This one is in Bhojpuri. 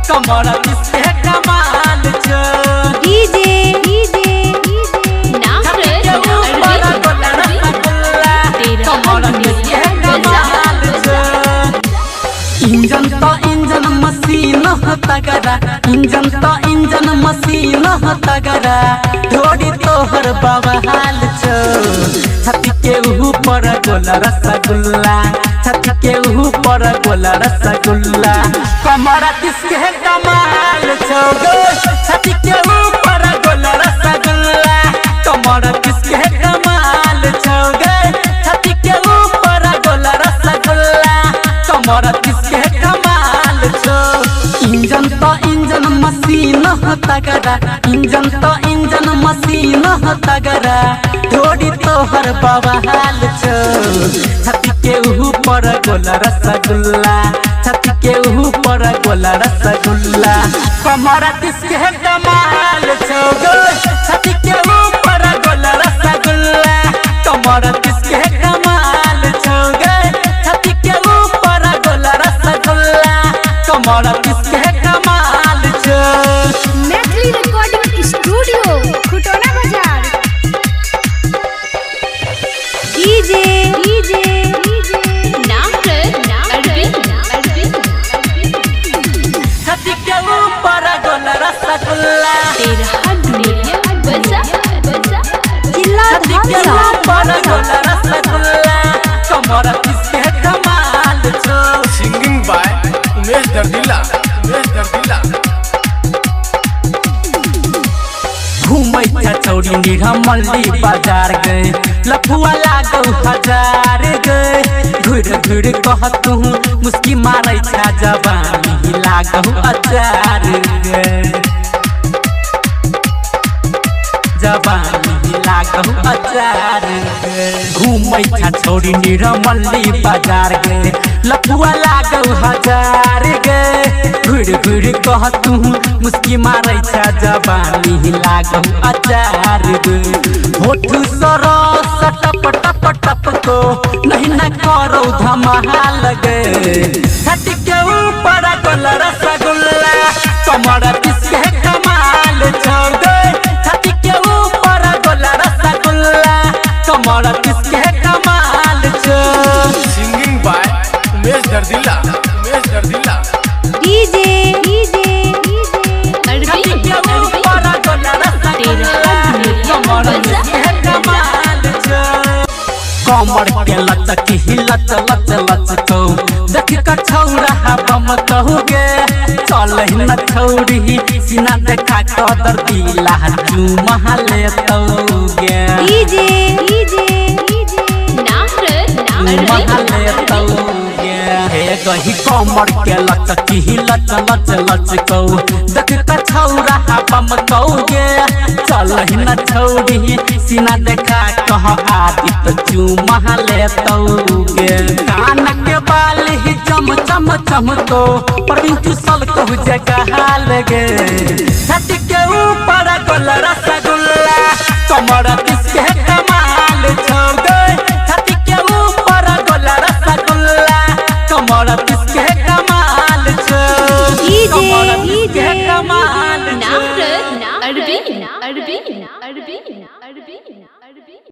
कमर किसके कमाल छो डीजे नाम के ऊपर गोला रसगुल्ला कमर किसके कमाल छो इंजन मशीन तगड़ा इंजन मशीन तगड़ा थोड़ी तोहर बवाल छो छाती के ऊपर गोला रसगुल्ला छाती के ऊपर गोला रसगुल्ला कमर किसके कमाल छो छाती के ऊपर गोला रसगुल्ला कमर किसके कमाल छो छाती के ऊपर गोला रसगुल्ला कमर किसके कमाल छो इंजन मशीन तगड़ा इंजन मशीन तगड़ा थोड़ी तोहर बवाल छो छाती के ऊपर गोला रसगुल्ला छाती के ऊपर गोला रसगुल्ला कमर किसके कमाल छो छाती के ऊपर गोला रसगुल्ला कमर किसके कमाल छो छाती के ऊपर गोला रसगुल्ला कमर किसके कमाल छो मैथिली रिकॉर्डिंग स्टूडियो खुटोना बाजार डीजे नाम छाती के ऊपर गोला रसगुल्ला जिला छाती के ऊपर गोला रसगुल्ला कमर किसके कमाल छो सिंगिंग बाय उमेश दर्दिला घूमै छौड़ी निरमल्ली बाजार गए लफुआ लागौ हजार गए घुर कहतू मुस्की मारै छा जवानी लागौ अचार गए जवानी लागौ अचार गए घूमै छौड़ी निरमल्ली बाजार गए लफुआ लागौ हजार गए घुर कहतू मुस्की मारै छा जवानी लागौ अचार गए होठ सरस टप टप को नहीं न करो धमाल गए छाती के ऊपर गोला रसगुल्ला कमर किसके कमाल छोड़ गए छाती के ऊपर गोला रसगुल्ला कमर किसके कमाल छोड़ सिंगिंग बाय उमेश दर्दिला डीजे छाती के ऊपर गोला रसगुल्ला कमर किसके कमाल छोड़ कमर के लचक हिलत लच को देख कर छौरा बम कहोगे चल न छौरी सीना देखा कदर दिला चुमा लेतौगे डीजे नाम महले तौगे हे गही कमर के लचक हिलत लच को देख कर छौरा बम कहोगे चल न छौरी सीना देखा कह आदित चुमा लेतौगे कान के बाल ही चम तो प्रवीण चुसल को जगह लगे छाती के ऊपर गोला रसगुल्ला कमर किसके कमाल